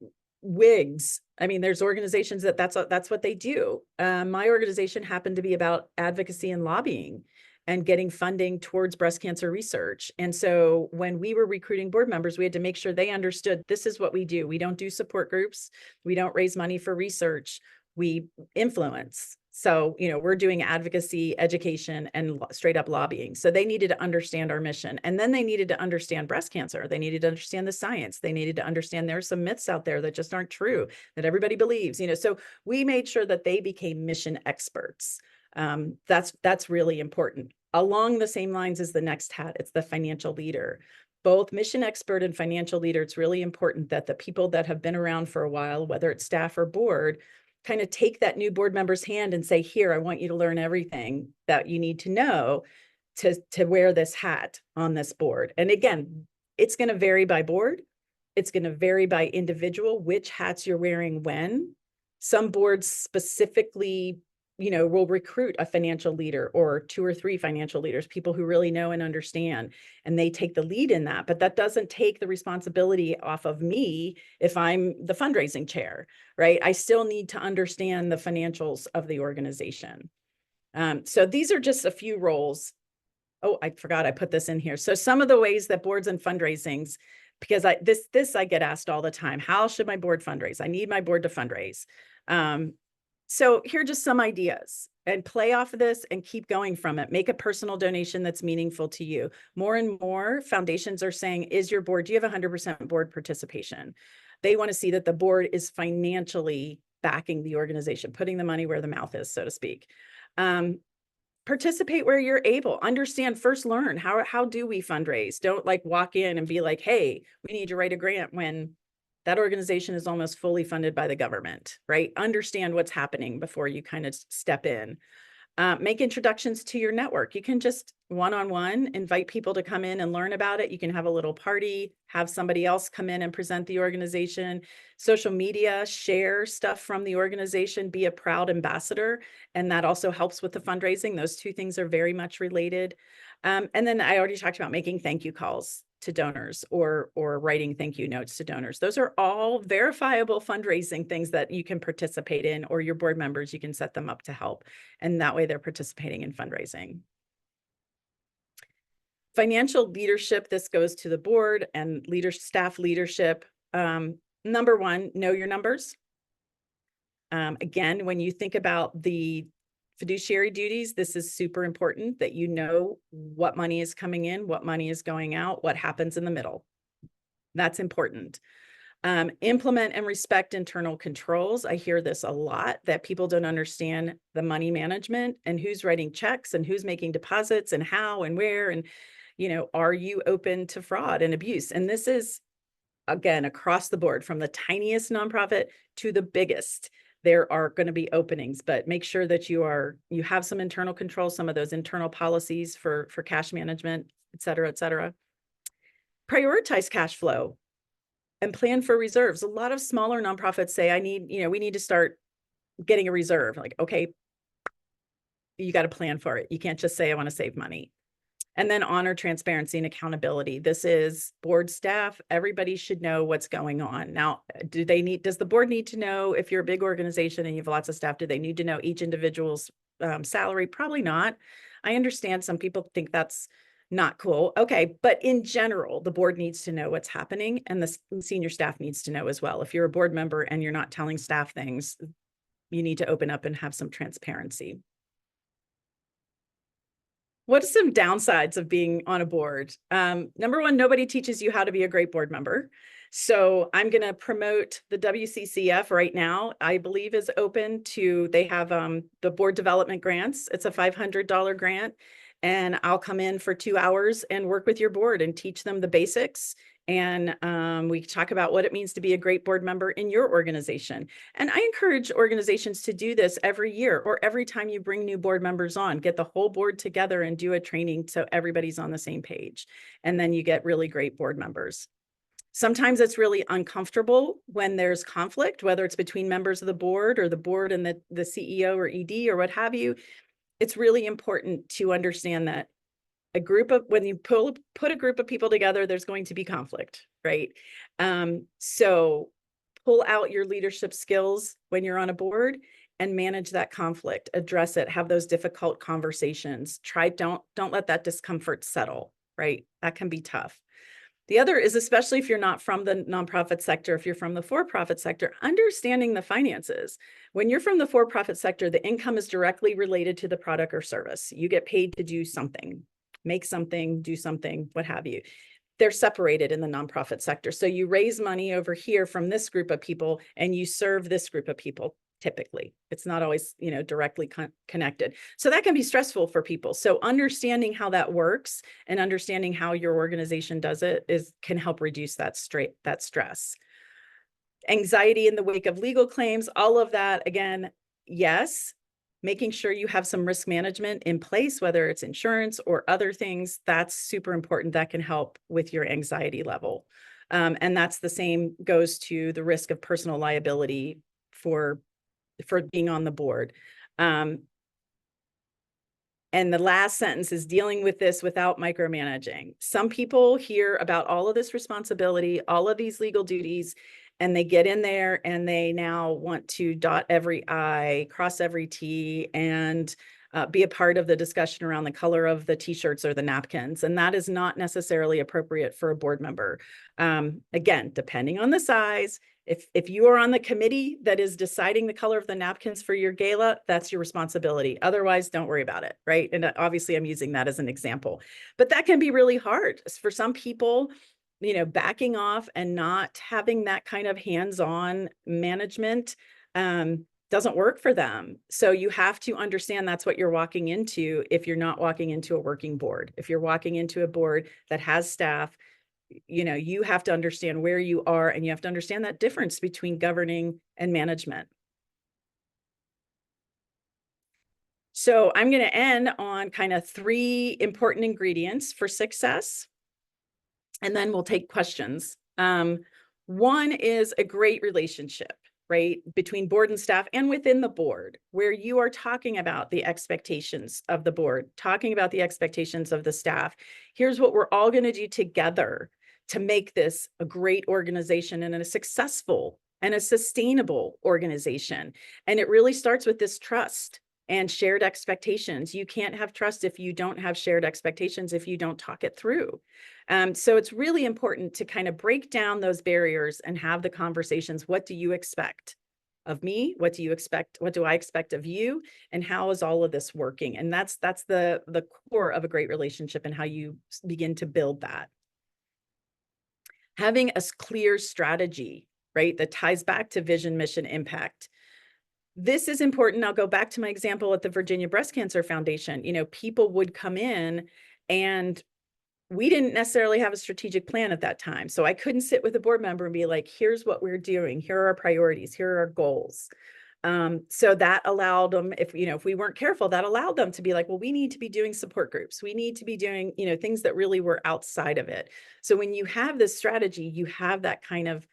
wigs. There's organizations that's what they do. My organization happened to be about advocacy and lobbying and getting funding towards breast cancer research. And so when we were recruiting board members, we had to make sure they understood this is what we do. We don't do support groups. We don't raise money for research. We influence. So, we're doing advocacy, education, and straight up lobbying. So they needed to understand our mission. And then they needed to understand breast cancer. They needed to understand the science. They needed to understand there are some myths out there that just aren't true, that everybody believes, so we made sure that they became mission experts. That's really important. Along the same lines as the next hat, it's the financial leader. Both mission expert and financial leader, it's really important that the people that have been around for a while, whether it's staff or board, kind of take that new board member's hand and say, here, I want you to learn everything that you need to know to wear this hat on this board. And again, it's going to vary by board. It's going to vary by individual, which hats you're wearing when. Some boards specifically, will recruit a financial leader or 2 or 3 financial leaders, people who really know and understand, and they take the lead in that. But that doesn't take the responsibility off of me if I'm the fundraising chair, right? I still need to understand the financials of the organization. So these are just a few roles. Oh, I forgot I put this in here. So some of the ways that boards and fundraisings, because I get asked all the time, how should my board fundraise? I need my board to fundraise. So here are just some ideas, and play off of this and keep going from it. Make a personal donation that's meaningful to you. More and more foundations are saying, do you have 100% board participation? They want to see that the board is financially backing the organization, putting the money where the mouth is, so to speak. Participate where you're able. Understand, first learn, how do we fundraise? Don't like walk in and be like, hey, we need to write a grant when that organization is almost fully funded by the government, right? Understand what's happening before you kind of step in. Make introductions to your network. You can just one-on-one invite people to come in and learn about it. You can have a little party, have somebody else come in and present the organization. Social media, share stuff from the organization, be a proud ambassador. And that also helps with the fundraising. Those two things are very much related. And then I already talked about making thank you calls to donors or writing thank you notes to donors. Those are all verifiable fundraising things that you can participate in, or your board members, you can set them up to help. And that way they're participating in fundraising. Financial leadership, this goes to the board and staff leadership. Number one, know your numbers. Again, when you think about the fiduciary duties, this is super important that you know what money is coming in, what money is going out, what happens in the middle. That's important. Implement and respect internal controls. I hear this a lot, that people don't understand the money management and who's writing checks and who's making deposits and how and where. And, are you open to fraud and abuse? And this is, again, across the board, from the tiniest nonprofit to the biggest. There are going to be openings, but make sure that you have some internal control, some of those internal policies for cash management, et cetera, et cetera. Prioritize cash flow and plan for reserves. A lot of smaller nonprofits say, we need to start getting a reserve. Like, okay, you got to plan for it. You can't just say, I want to save money. And then honor transparency and accountability. This is board staff. Everybody should know what's going on. Now, does the board need to know, if you're a big organization and you have lots of staff, do they need to know each individual's salary? Probably not. I understand some people think that's not cool. Okay. But in general, the board needs to know what's happening, and the senior staff needs to know as well. If you're a board member and you're not telling staff things, you need to open up and have some transparency. What are some downsides of being on a board? Number one, nobody teaches you how to be a great board member. So I'm going to promote the WCCF right now, I believe is open to, they have the board development grants. It's a $500 grant. And I'll come in for 2 hours and work with your board and teach them the basics. And we talk about what it means to be a great board member in your organization. And I encourage organizations to do this every year, or every time you bring new board members on, get the whole board together and do a training so everybody's on the same page. And then you get really great board members. Sometimes it's really uncomfortable when there's conflict, whether it's between members of the board or the board and the CEO or ED or what have you. It's really important to understand that when you put a group of people together, there's going to be conflict, right? So pull out your leadership skills when you're on a board and manage that conflict, address it, have those difficult conversations. Don't let that discomfort settle, right? That can be tough. The other is, especially if you're not from the nonprofit sector, if you're from the for-profit sector, understanding the finances. When you're from the for-profit sector, the income is directly related to the product or service. You get paid to do something, make something, do something, what have you. They're separated in the nonprofit sector. So you raise money over here from this group of people and you serve this group of people. Typically, it's not always, directly connected. So that can be stressful for people. So understanding how that works and understanding how your organization does it can help reduce that stress. Anxiety in the wake of legal claims, all of that, again, yes. Making sure you have some risk management in place, whether it's insurance or other things, that's super important. That can help with your anxiety level. And that's the same goes to the risk of personal liability for being on the board. And the last sentence is dealing with this without micromanaging. Some people hear about all of this responsibility, all of these legal duties, and they get in there and they now want to dot every I, cross every T, and be a part of the discussion around the color of the t-shirts or the napkins. And that is not necessarily appropriate for a board member. Again, depending on the size, if you are on the committee that is deciding the color of the napkins for your gala, that's your responsibility. Otherwise, don't worry about it, right? And obviously I'm using that as an example, but that can be really hard for some people. Backing off and not having that kind of hands-on management doesn't work for them. So you have to understand that's what you're walking into if you're not walking into a working board. If you're walking into a board that has staff, you have to understand where you are, and you have to understand that difference between governing and management. So I'm going to end on kind of 3 important ingredients for success, and then we'll take questions. One is a great relationship, right, between board and staff and within the board, where you are talking about the expectations of the board, talking about the expectations of the staff. Here's what we're all going to do together to make this a great organization and a successful and a sustainable organization. And it really starts with this trust and shared expectations. You can't have trust if you don't have shared expectations, if you don't talk it through. So it's really important to kind of break down those barriers and have the conversations. What do you expect of me? What do you expect? What do I expect of you? And how is all of this working? And that's the core of a great relationship and how you begin to build that. Having a clear strategy, right, that ties back to vision, mission, impact. This is important. I'll go back to my example at the Virginia Breast Cancer Foundation. People would come in and we didn't necessarily have a strategic plan at that time. So I couldn't sit with a board member and be like, here's what we're doing. Here are our priorities. Here are our goals. So that allowed them, if we weren't careful, that allowed them to be like, well, we need to be doing support groups. We need to be doing, things that really were outside of it. So when you have this strategy, you have that kind of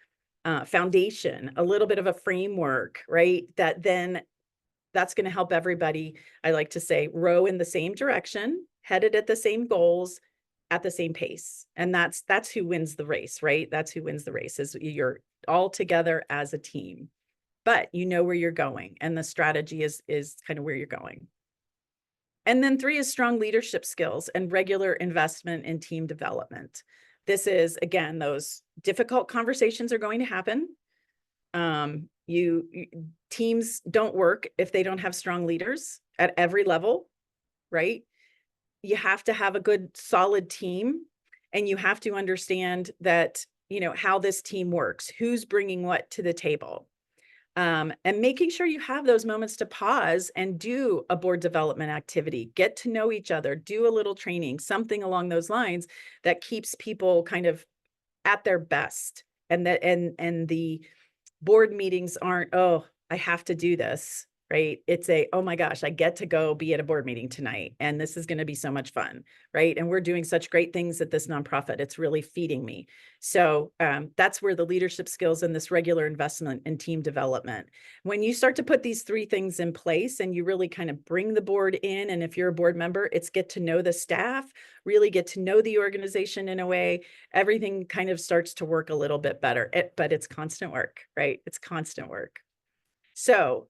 foundation, a little bit of a framework, right? That's going to help everybody, I like to say, row in the same direction, headed at the same goals, at the same pace. And that's who wins the race, right? That's who wins the race, is you're all together as a team, but you know where you're going, and the strategy is kind of where you're going. And then 3 is strong leadership skills and regular investment in team development. This is, again, those difficult conversations are going to happen. Teams don't work if they don't have strong leaders at every level, right? You have to have a good, solid team, and you have to understand that, how this team works, who's bringing what to the table. And making sure you have those moments to pause and do a board development activity, get to know each other, do a little training, something along those lines that keeps people kind of at their best. And the board meetings aren't, oh, I have to do this, right? It's oh my gosh, I get to go be at a board meeting tonight, and this is going to be so much fun, right? And we're doing such great things at this nonprofit. It's really feeding me. So that's where the leadership skills and this regular investment in team development. When you start to put these 3 things in place and you really kind of bring the board in, and if you're a board member, it's get to know the staff, really get to know the organization in a way, everything kind of starts to work a little bit better. But it's constant work, right? It's constant work. So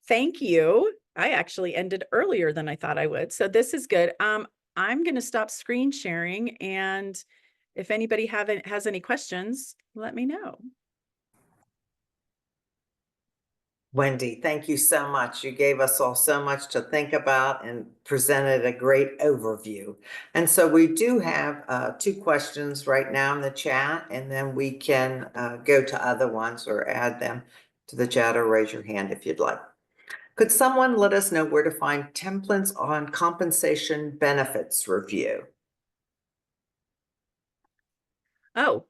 thank you. I actually ended earlier than I thought I would. So this is good. I'm going to stop screen sharing. And if anybody has any questions, let me know. Wendy, thank you so much. You gave us all so much to think about and presented a great overview. And so we do have 2 questions right now in the chat, and then we can go to other ones or add them to the chat, or raise your hand if you'd like. Could someone let us know where to find templates on compensation benefits review? Oh,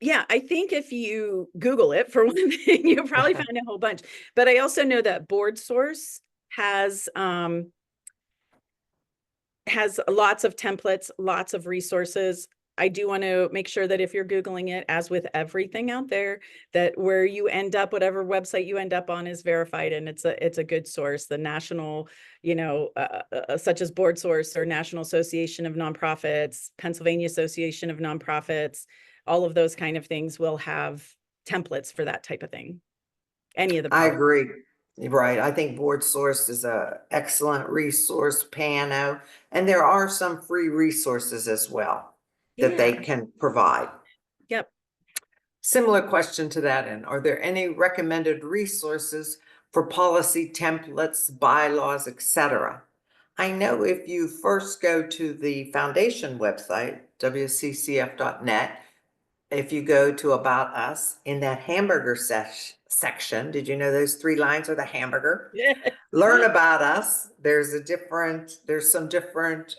Yeah, I think if you Google it for one thing, you'll probably find a whole bunch. But I also know that BoardSource has lots of templates, lots of resources. I do want to make sure that if you're Googling it, as with everything out there, that where you end up, whatever website you end up on is verified and it's a good source. The national, such as BoardSource or National Association of Nonprofits, Pennsylvania Association of Nonprofits, all of those kind of things will have templates for that type of thing. Any of the I policies. agree. Right. I think Board Source is a excellent resource, Pano, and there are some free resources as well that they Yeah. can provide. Yep. Similar question to that end. Are there any recommended resources for policy templates, bylaws, etc.? I know if you first go to the foundation website, wccf.net, if you go to About Us in that hamburger section, did you know those 3 lines are the hamburger? Learn about us. There's some different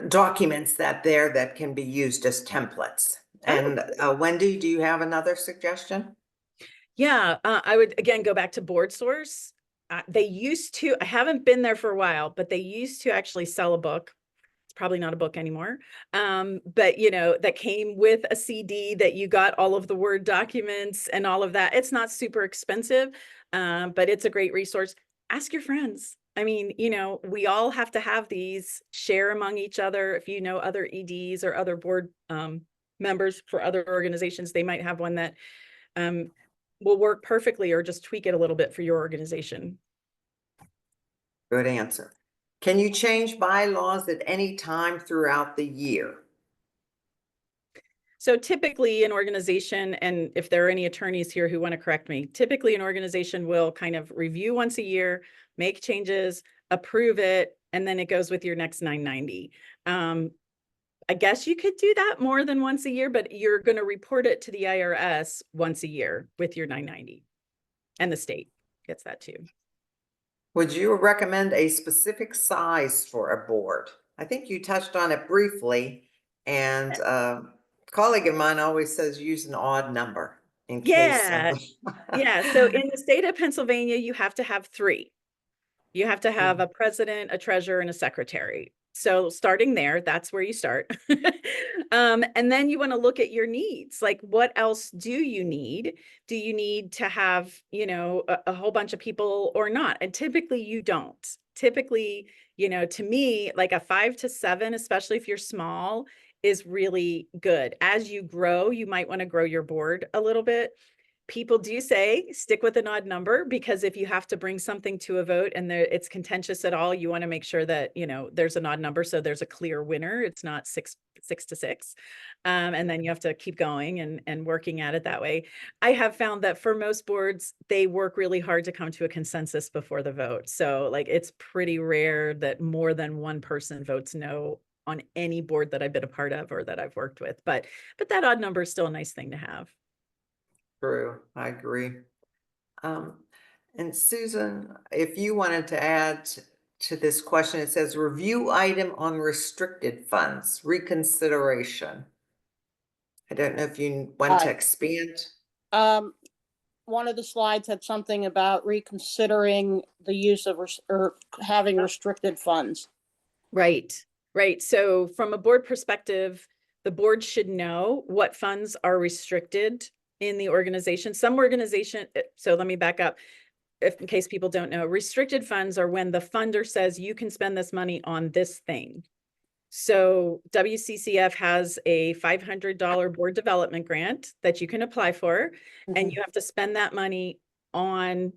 documents that can be used as templates. And Wendy, do you have another suggestion? Yeah, I would again go back to BoardSource. They used to, I haven't been there for a while, but they used to actually sell a book. It's probably not a book anymore. But that came with a CD that you got all of the Word documents and all of that. It's not super expensive, but it's a great resource. Ask your friends. I mean, we all have to have these, share among each other. If you know other EDs or other board members for other organizations, they might have one that will work perfectly, or just tweak it a little bit for your organization. Good answer. Can you change bylaws at any time throughout the year? So typically an organization, and if there are any attorneys here who want to correct me, typically an organization will kind of review once a year, make changes, approve it, and then it goes with your next 990. I guess you could do that more than once a year, but you're going to report it to the IRS once a year with your 990, and the state gets that too. Would you recommend a specific size for a board? I think you touched on it briefly, and a colleague of mine always says use an odd number in case Yeah. of. Yeah. So in the state of Pennsylvania, you have to have 3. You have to have a president, a treasurer, and a secretary. So starting there, that's where you start. And then you want to look at your needs. Like, what else do you need? Do you need to have, a whole bunch of people or not? And typically you don't. Typically, to me, like a 5 to 7, especially if you're small, is really good. As you grow, you might want to grow your board a little bit. People do say stick with an odd number, because if you have to bring something to a vote and it's contentious at all, you want to make sure that there's an odd number, so there's a clear winner. It's not six to six, and then you have to keep going and working at it that way. I have found that for most boards, they work really hard to come to a consensus before the vote. So like it's pretty rare that more than one person votes no on any board that I've been a part of or that I've worked with. But that odd number is still a nice thing to have. True, I agree. And Susan, if you wanted to add to this question, it says review item on restricted funds, reconsideration. I don't know if you want to expand. One of the slides had something about reconsidering the use of or having restricted funds. Right, right. So from a board perspective, the board should know what funds are restricted in the organization. Some organization, so let me back up. If in case people don't know, restricted funds are when the funder says you can spend this money on this thing. So WCCF has a $500 board development grant that you can apply for, and you have to spend that money on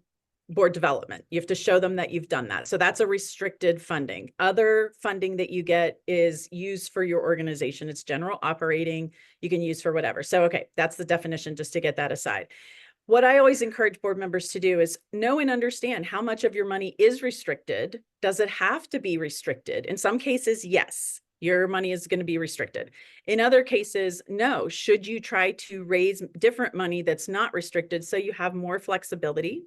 board development. You have to show them that you've done that. So that's a restricted funding. Other funding that you get is used for your organization. It's general operating. You can use for whatever. So, okay, that's the definition, just to get that aside. What I always encourage board members to do is know and understand how much of your money is restricted. Does it have to be restricted? In some cases, yes, your money is going to be restricted. In other cases, no. Should you try to raise different money that's not restricted so you have more flexibility?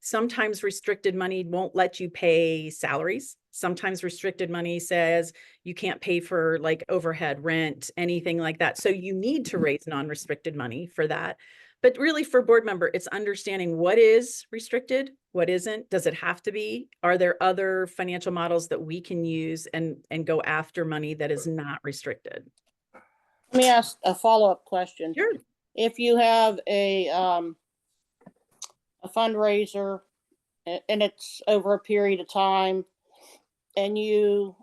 Sometimes restricted money won't let you pay salaries. Sometimes restricted money says you can't pay for like overhead, rent, anything like that. So you need to raise non-restricted money for that. But really for board member, it's understanding what is restricted, what isn't. Does it have to be? Are there other financial models that we can use and go after money that is not restricted? Let me ask a follow-up question. Sure. If you have a fundraiser and it's over a period of time and you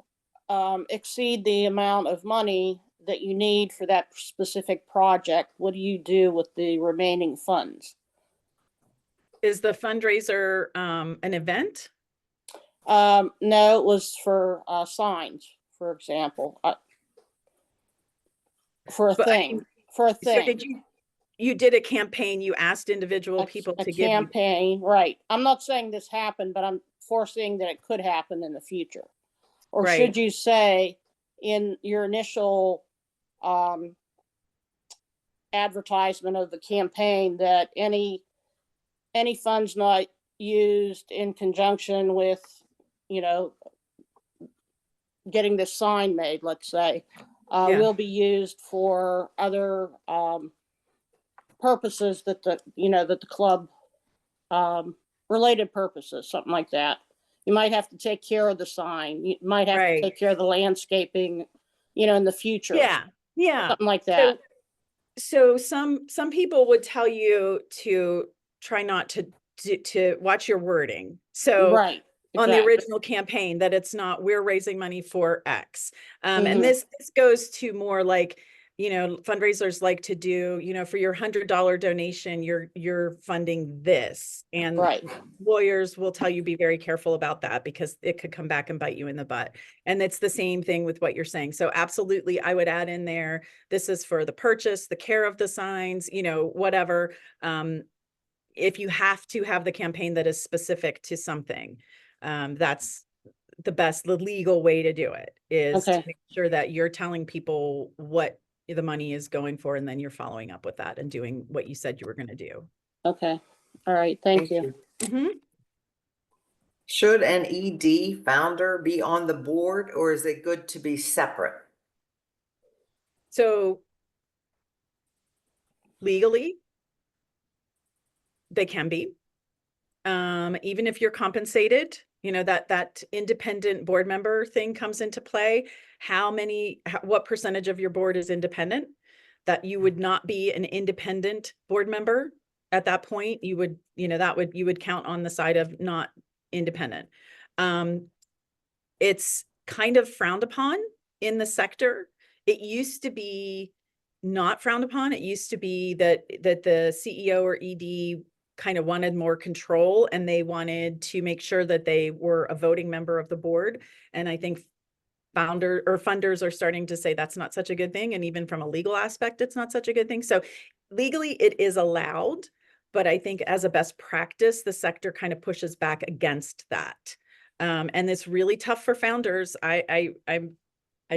exceed the amount of money that you need for that specific project, what do you do with the remaining funds? Is the fundraiser an event? No, it was for signs, for example, for a But I mean, thing, for a so thing. did you did a campaign, you asked individual people A to give you, campaign, right. I'm not saying this happened, but I'm foreseeing that it could happen in the future. Or Right. should you say in your initial advertisement of the campaign that any funds not used in conjunction with, you know, getting this sign made, let's say, Yeah. will be used for other purposes that the club related purposes, something like that. You might have to take care of the sign. You might have Right. to take care of the landscaping, in the future. Yeah. Yeah. Something like that. So some people would tell you to try not to watch your wording. So Right. on the Exactly. original campaign, that it's not, we're raising money for X. And Mhm. this goes to more like, fundraisers like to do, for your $100 donation, you're funding this. And Right. lawyers will tell you be very careful about that because it could come back and bite you in the butt. And it's the same thing with what you're saying. So absolutely, I would add in there, this is for the purchase, the care of the signs, whatever. If you have to have the campaign that is specific to something, that's the legal way to do it, is to Okay. make sure that you're telling people what the money is going for, and then you're following up with that and doing what you said you were going to do. Okay. All right. Thank you. Mhm. Should an ED founder be on the board, or is it good to be separate? So legally, they can be. Even if you're compensated, that independent board member thing comes into play. What percentage of your board is independent? That you would not be an independent board member at that point. You would, you would count on the side of not independent. It's kind of frowned upon in the sector. It used to be not frowned upon. It used to be that the CEO or ED kind of wanted more control, and they wanted to make sure that they were a voting member of the board. And I think funders are starting to say that's not such a good thing. And even from a legal aspect, it's not such a good thing. So legally it is allowed, but I think as a best practice, the sector kind of pushes back against that. And it's really tough for founders. I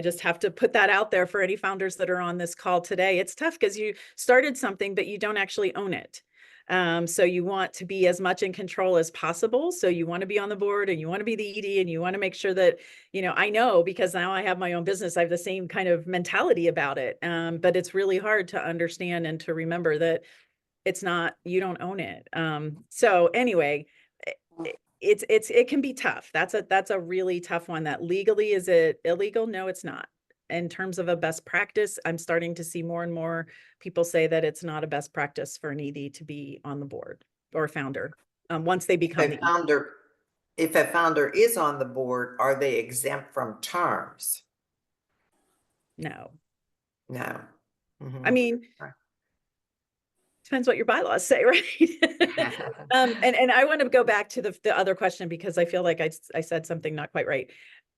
just have to put that out there for any founders that are on this call today. It's tough because you started something, but you don't actually own it. So you want to be as much in control as possible. So you want to be on the board and you want to be the ED, and you want to make sure that, I know, because now I have my own business, I have the same kind of mentality about it. But it's really hard to understand and to remember that it's not, you don't own it. So anyway, it can be tough. That's a really tough one. That legally, is it illegal? No, it's not. In terms of a best practice, I'm starting to see more and more people say that it's not a best practice for an ED to be on the board or founder once they become the ED. If a founder is on the board, are they exempt from terms? No. No. Mhm. I mean, Right. depends what your bylaws say, right? And I want to go back to the other question, because I feel like I said something not quite right.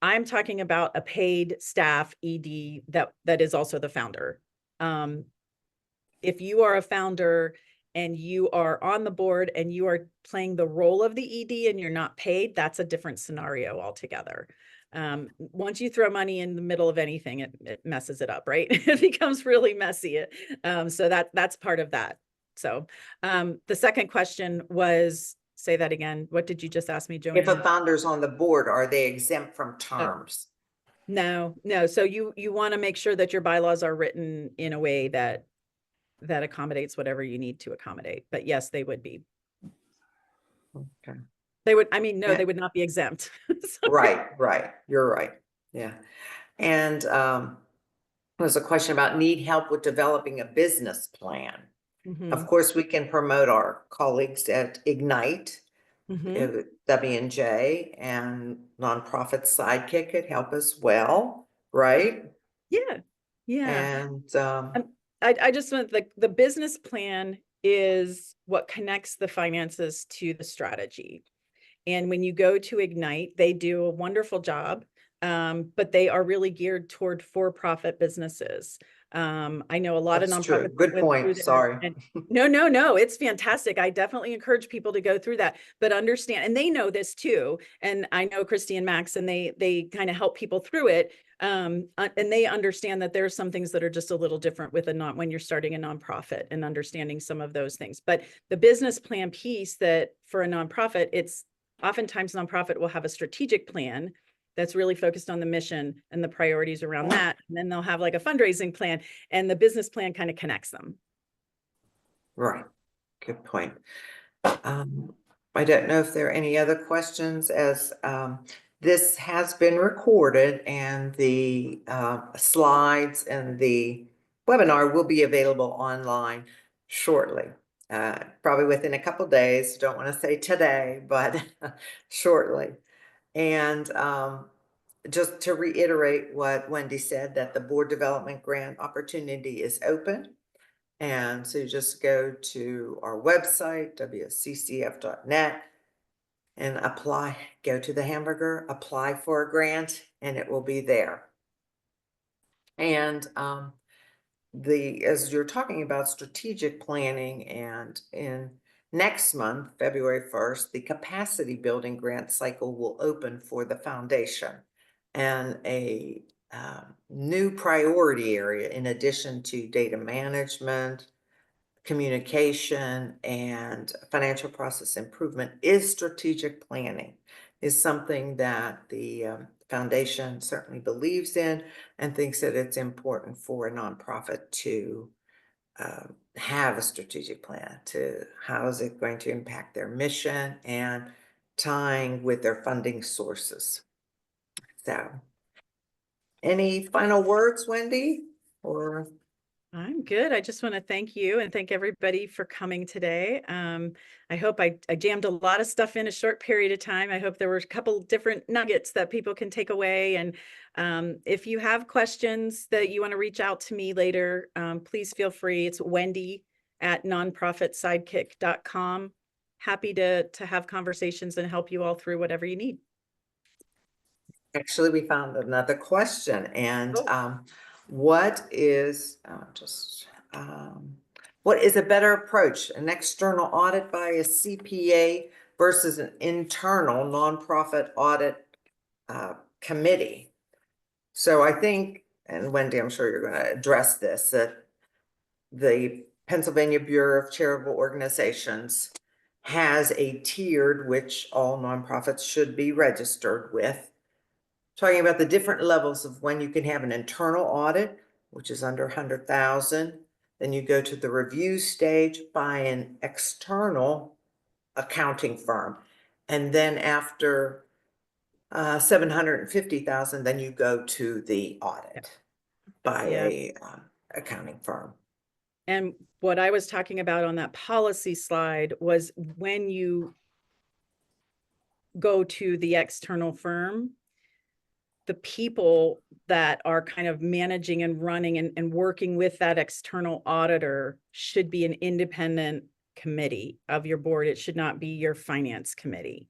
I'm talking about a paid staff ED that is also the founder. If you are a founder and you are on the board and you are playing the role of the ED and you're not paid, that's a different scenario altogether. Once you throw money in the middle of anything, it messes it up, right? It becomes really messy. So that's part of that. So the second question was say that again. What did you just ask me, If a Joanne? founder's on the board, are they exempt from terms? No, no. So you want to make sure that your bylaws are written in a way that accommodates whatever you need to accommodate. But yes, they would be. Okay. They would, I mean, no, Yeah. they would not be exempt. Sorry. Right. You're right. Yeah. And there's a question about need help with developing a business plan. Mhm, Of course, we can promote our colleagues at Ignite, mhm. W&J, and Nonprofit Sidekick could help as well, right? Yeah, yeah. And I just want the business plan is what connects the finances to the strategy. And when you go to Ignite, they do a wonderful job, but they are really geared toward for-profit businesses. I know a lot of that's true. nonprofits Good that went through point. there, Sorry. and no, it's fantastic. I definitely encourage people to go through that, but understand, and they know this too. And I know Christy and Max, and they kind of help people through it. And they understand that there's some things that are just a little different with when you're starting a nonprofit, and understanding some of those things. But the business plan piece, that for a nonprofit, it's oftentimes nonprofit will have a strategic plan that's really focused on the mission and the priorities around that. And then they'll have like a fundraising plan, and the business plan kind of connects them. Right. Good point. I don't know if there are any other questions, as this has been recorded, and the slides and the webinar will be available online shortly. Probably within a couple days. Don't want to say today, but shortly. And just to reiterate what Wendy said, that the board development grant opportunity is open. And so you just go to our website, wccf.net, and apply, go to the hamburger, apply for a grant, and it will be there. And as you're talking about strategic planning, and in next month, February 1st, the capacity building grant cycle will open for the foundation, and a new priority area, in addition to data management, communication, and financial process improvement, is strategic planning, is something that the foundation certainly believes in, and thinks that it's important for a nonprofit to have a strategic plan to how is it going to impact their mission and tying with their funding sources. So, any final words, Wendy? Or I'm good. I just want to thank you and thank everybody for coming today. I hope I jammed a lot of stuff in a short period of time. I hope there were a couple different nuggets that people can take away. And if you have questions that you want to reach out to me later, please feel free. It's wendy@nonprofitsidekick.com. Happy to have conversations and help you all through whatever you need. actually, we found another question, and Oh. what is what is a better approach, an external audit by a CPA versus an internal nonprofit audit committee? So I think, and Wendy, I'm sure you're going to address this, that the Pennsylvania Bureau of Charitable Organizations has a tiered, which all nonprofits should be registered with, talking about the different levels of when you can have an internal audit, which is under 100,000. Then you go to the review stage by an external accounting firm. And then after 750,000, then you go to the audit by a accounting firm. And what I was talking about on that policy slide was when you go to the external firm, the people that are kind of managing and running and working with that external auditor should be an independent committee of your board. It should not be your finance committee.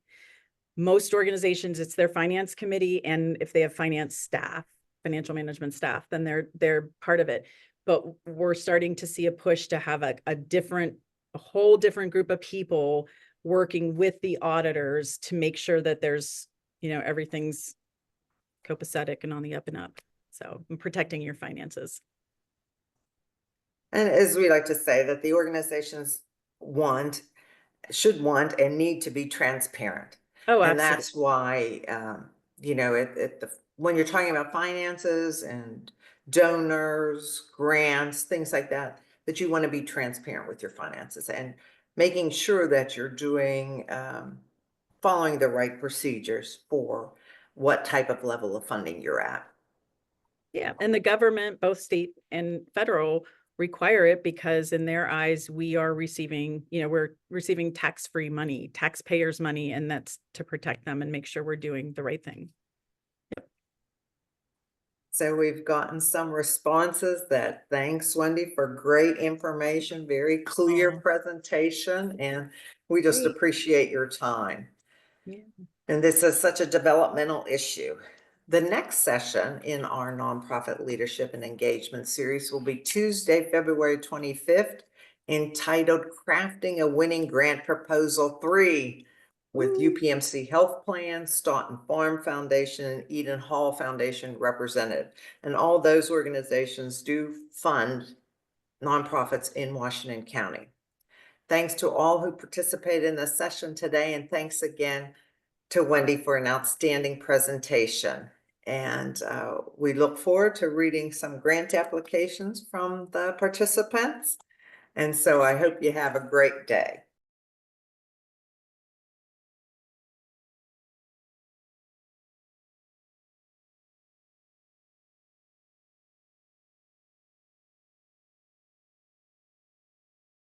Most organizations, it's their finance committee, and if they have finance staff, financial management staff, then they're part of it. But we're starting to see a push to have a whole different group of people working with the auditors to make sure that there's, everything's copacetic and on the up and up. So protecting your finances. And as we like to say, that the organizations want should want and need to be transparent. Oh, And absolutely. that's why, when you're talking about finances and donors, grants, things like that, that you want to be transparent with your finances and making sure that you're following the right procedures for what type of level of funding you're at. Yeah, and the government, both state and federal, require it because in their eyes, we are receiving, we're receiving tax-free money, taxpayers' money, and that's to protect them and make sure we're doing the right thing. So we've gotten some responses that thanks, Wendy, for great information, very clear Aw. presentation, and we just Great. appreciate your time. Yeah. And this is such a developmental issue. The next session in our nonprofit leadership and engagement series will be Tuesday, February 25th, entitled Crafting a Winning Grant Proposal 3 with Woo. UPMC Health Plan, Staunton Farm Foundation, and Eden Hall Foundation represented. And all those organizations do fund nonprofits in Washington County. Thanks to all who participated in the session today, and thanks again to Wendy for an outstanding presentation. And we look forward to reading some grant applications from the participants. And so I hope you have a great day.